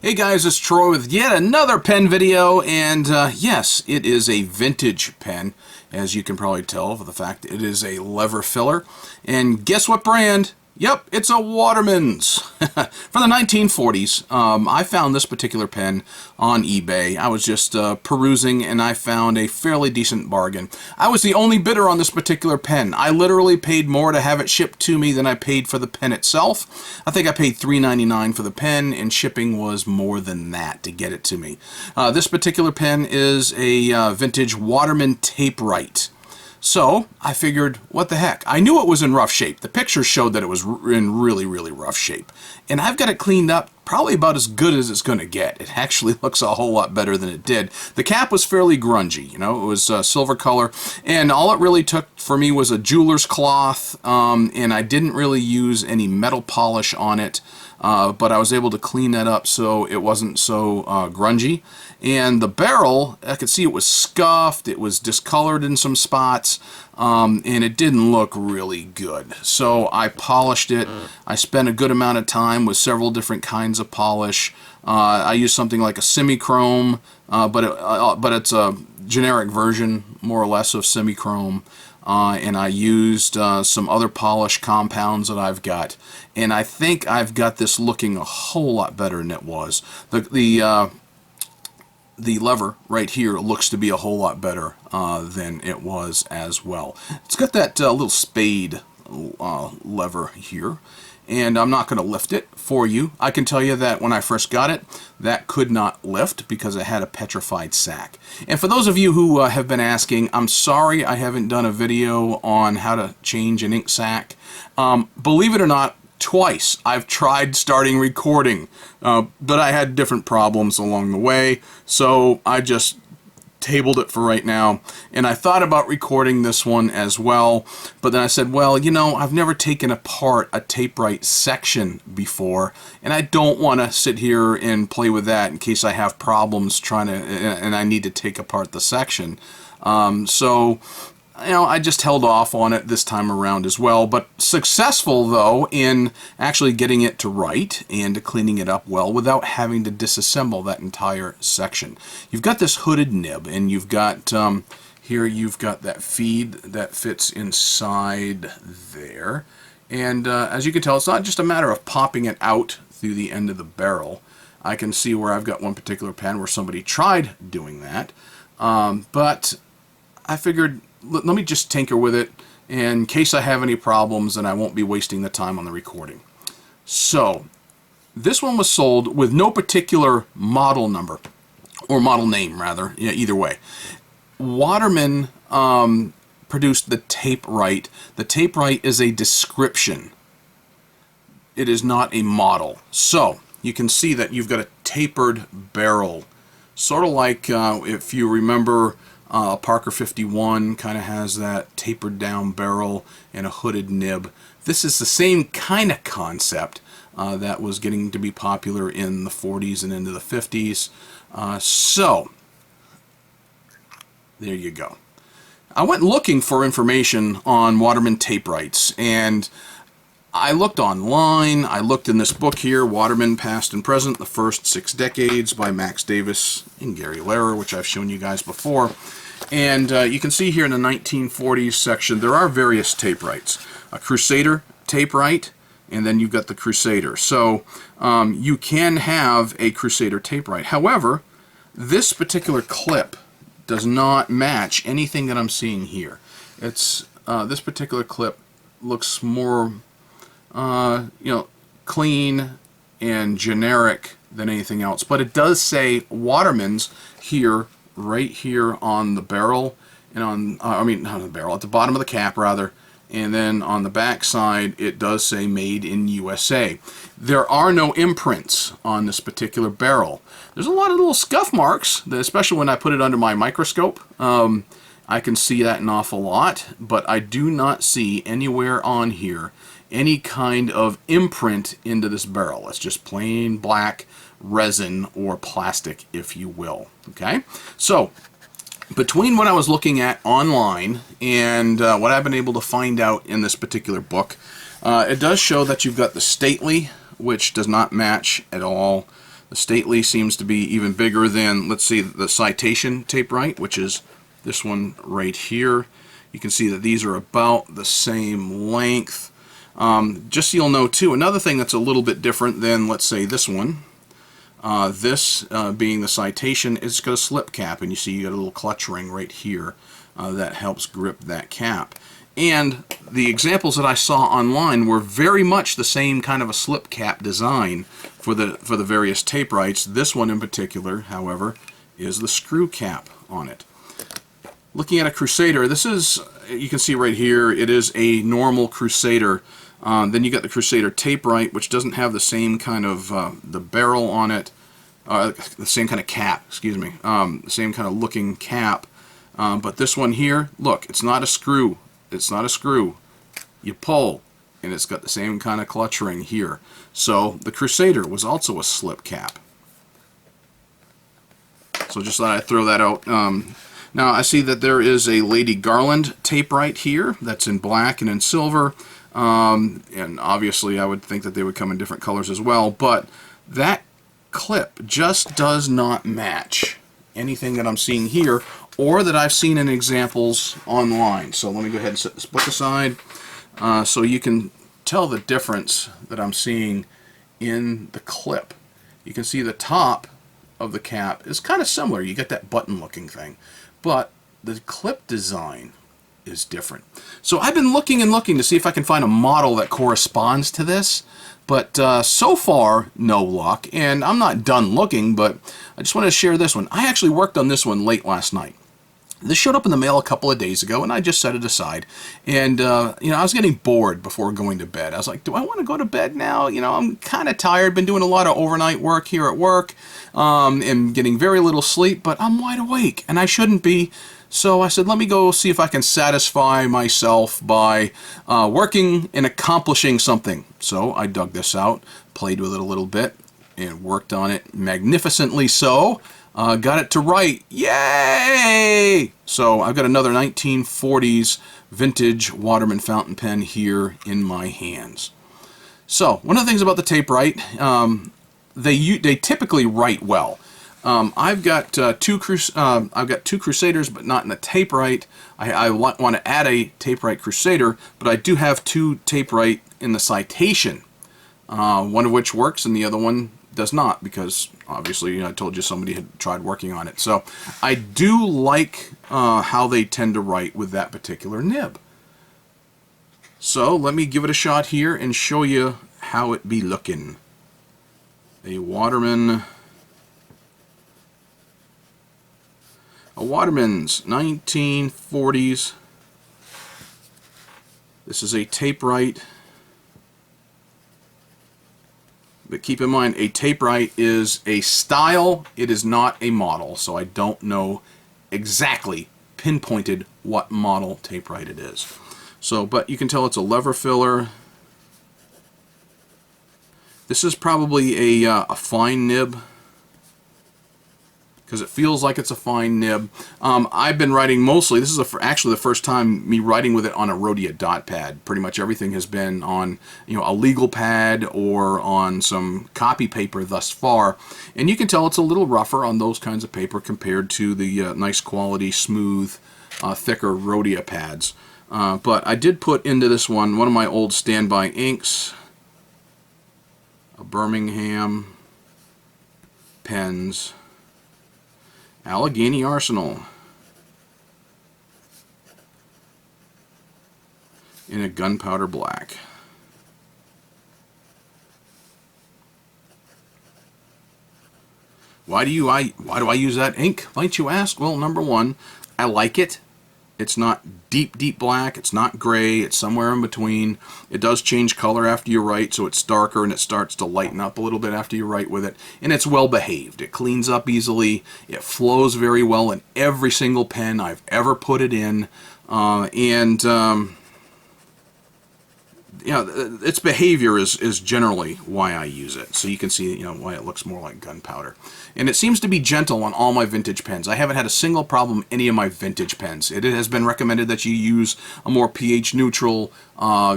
Hey guys, it's Troy with yet another pen video, and yes, it is a vintage pen, as you can probably tell for the fact that it is a lever filler. And guess what brand? Yep, it's a Waterman's. From the 1940s. I found this particular pen on eBay. I was just perusing and I found a fairly decent bargain. I was the only bidder on this particular pen. I literally paid more to have it shipped to me than I paid for the pen itself. I think I paid $3.99 for the pen, and shipping was more than that to get it to me. This particular pen is a vintage Waterman Taperite. So I figured, what the heck? I knew it was in rough shape. The pictures showed that it was in really, really rough shape. And I've got it cleaned up probably about as good as it's going to get. It actually looks a whole lot better than it did. The cap was fairly grungy, you know, it was silver color. And all it really took for me was a jeweler's cloth, and I didn't really use any metal polish on it. But I was able to clean that up so it wasn't so grungy. And the barrel, I could see it was scuffed, it was discolored in some spots, and it didn't look really good. So I polished it. I spent a good amount of time with several different kinds of polish. I used something like a semi-chrome, but it's a generic version, more or less, of semi-chrome. And I used some other polish compounds that I've got, and I think I've got this looking a whole lot better than it was. The lever right here looks to be a whole lot better than it was as well. It's got that little spade lever here, and I'm not going to lift it for you. I can tell you that when I first got it, that could not lift because it had a petrified sack. And for those of you who have been asking, I'm sorry I haven't done a video on how to change an ink sack. Believe it or not, twice I've tried starting recording, but I had different problems along the way, so I just tabled it for right now. And I thought about recording this one as well, but then I said, well, you know, I've never taken apart a Taperite section before, and I don't want to sit here and play with that in case I have problems trying to, and I need to take apart the section. So you know, I just held off on it this time around as well, but successful though in actually getting it to write and to cleaning it up well without having to disassemble that entire section. You've got this hooded nib, and you've got here you've got that feed that fits inside there, and as you can tell, it's not just a matter of popping it out through the end of the barrel. I can see where I've got one particular pen where somebody tried doing that, but I figured, let me just tinker with it in case I have any problems, and I won't be wasting the time on the recording. So this one was sold with no particular model number, or model name rather, yeah, either way. Waterman produced the Taperite. The Taperite is a description. It is not a model. So you can see that you've got a tapered barrel, sort of like if you remember, Parker 51 kind of has that tapered down barrel and a hooded nib. This is the same kind of concept that was getting to be popular in the 40s and into the 50s. So there you go. I went looking for information on Waterman Taperites, and I looked online. I looked in this book here, Waterman Past and Present, The First 6 Decades by Max Davis and Gary Lehrer, which I've shown you guys before. And you can see here in the 1940s section, there are various Taperites. A Crusader Taperite, and then you've got the Crusader. So you can have a Crusader Taperite. However, this particular clip does not match anything that I'm seeing here. It's this particular clip looks more you know, clean and generic than anything else, but it does say Waterman's here, right here on the barrel, and on I mean not on the barrel, at the bottom of the cap rather, and then on the back side it does say Made in USA. There are no imprints on this particular barrel. There's a lot of little scuff marks, especially when I put it under my microscope. I can see that an awful lot, but I do not see anywhere on here any kind of imprint into this barrel. It's just plain black resin or plastic, if you will. Okay, so between what I was looking at online and what I've been able to find out in this particular book, it does show that you've got the Stately, which does not match at all. The Stately seems to be even bigger than, let's see, the Citation Taperite, which is this one right here. You can see that these are about the same length. Just so you'll know too, another thing that's a little bit different than, let's say, this one, this being the Citation, it's got a slip cap, and you see you got a little clutch ring right here that helps grip that cap. And the examples that I saw online were very much the same kind of a slip cap design for the various Taperites. This one in particular, however, is the screw cap on it. Looking at a Crusader, this is, you can see right here, it is a normal Crusader. Then you got the Crusader Taperite, which doesn't have the same kind of the barrel on it, the same kind of cap, excuse me, the same kind of looking cap. But this one here, look, it's not a screw. It's not a screw. You pull, and it's got the same kind of clutch ring here. So the Crusader was also a slip cap. So just thought I'd throw that out. Now I see that there is a Lady Garland Taperite here that's in black and in silver. And obviously I would think that they would come in different colors as well. But that clip just does not match anything that I'm seeing here, or that I've seen in examples online. So let me go ahead and set this book aside so you can tell the difference that I'm seeing in the clip. You can see the top of the cap is kind of similar. You get that button looking thing, but the clip design is different. So I've been looking and looking to see if I can find a model that corresponds to this, but so far no luck, and I'm not done looking, but I just wanted to share this one. I actually worked on this one late last night. This showed up in the mail a couple of days ago, and I just set it aside. And, you know, I was getting bored before going to bed. I was like, do I want to go to bed now? You know, I'm kind of tired. Been doing a lot of overnight work here at work and getting very little sleep, but I'm wide awake, and I shouldn't be. So I said, let me go see if I can satisfy myself by working and accomplishing something. So I dug this out, played with it a little bit, and worked on it magnificently so. Got it to write. Yay! So I've got another 1940s vintage Waterman fountain pen here in my hands. So one of the things about the Taperite, they typically write well. I've got two Crusaders, but not in the Taperite. I want to add a Taperite Crusader, but I do have two Taperite in the Citation. One of which works, and the other one does not, because obviously, you know, I told you somebody had tried working on it. So I do like how they tend to write with that particular nib. So let me give it a shot here and show you how it be looking. A Waterman's 1940s. This is a Taperite. But keep in mind, a Taperite is a style, it is not a model, so I don't know exactly pinpointed what model Taperite it is. So, but you can tell it's a lever filler. This is probably a fine nib, because it feels like it's a fine nib. I've been writing mostly, this is actually the first time me writing with it on a Rhodia dot pad. Pretty much everything has been on, you know, a legal pad or on some copy paper thus far. And you can tell it's a little rougher on those kinds of paper compared to the nice quality, smooth, thicker Rhodia pads. But I did put into this one of my old standby inks, a Birmingham pens, Allegheny Arsenal, in a gunpowder black. Why do I use that ink, might you ask? Well, number one, I like it. It's not deep black, it's not gray, it's somewhere in between. It does change color after you write, so it's darker and it starts to lighten up a little bit after you write with it. And it's well behaved. It cleans up easily. It flows very well in every single pen I've ever put it in. It its behavior is generally why I use it. So you can see, why it looks more like gunpowder. And it seems to be gentle on all my vintage pens. I haven't had a single problem with any of my vintage pens. It has been recommended that you use a more pH neutral,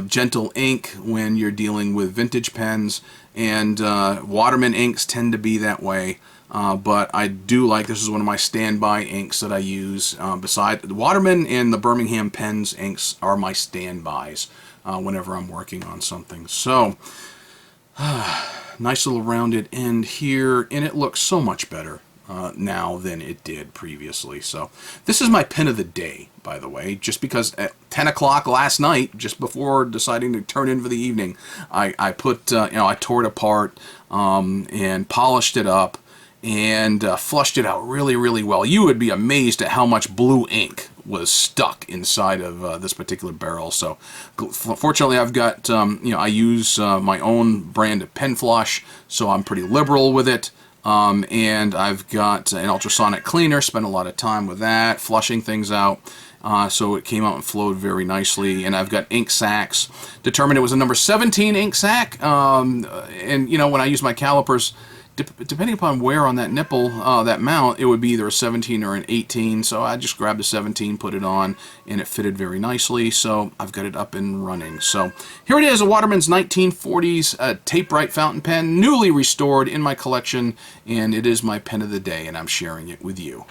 gentle ink when you're dealing with vintage pens. And Waterman inks tend to be that way. But I do like, this is one of my standby inks that I use. Beside the Waterman and the Birmingham Pens inks are my standbys whenever I'm working on something. So, nice little rounded end here, and it looks so much better now than it did previously. So, this is my pen of the day, by the way, just because at 10 o'clock last night, just before deciding to turn in for the evening, I put, I tore it apart and polished it up, and flushed it out really, really well. You would be amazed at how much blue ink was stuck inside of this particular barrel. So, fortunately, I've got, I use my own brand of pen flush, so I'm pretty liberal with it. And I've got an ultrasonic cleaner, spent a lot of time with that, flushing things out. So it came out and flowed very nicely. And I've got ink sacks. Determined it was a number 17 ink sac. And, when I use my calipers, depending upon where on that nipple, that mount, it would be either a 17 or an 18. So I just grabbed a 17, put it on, and it fitted very nicely. So I've got it up and running. So here it is, a Waterman's 1940s Taperite fountain pen, newly restored in my collection, and it is my pen of the day, and I'm sharing it with you.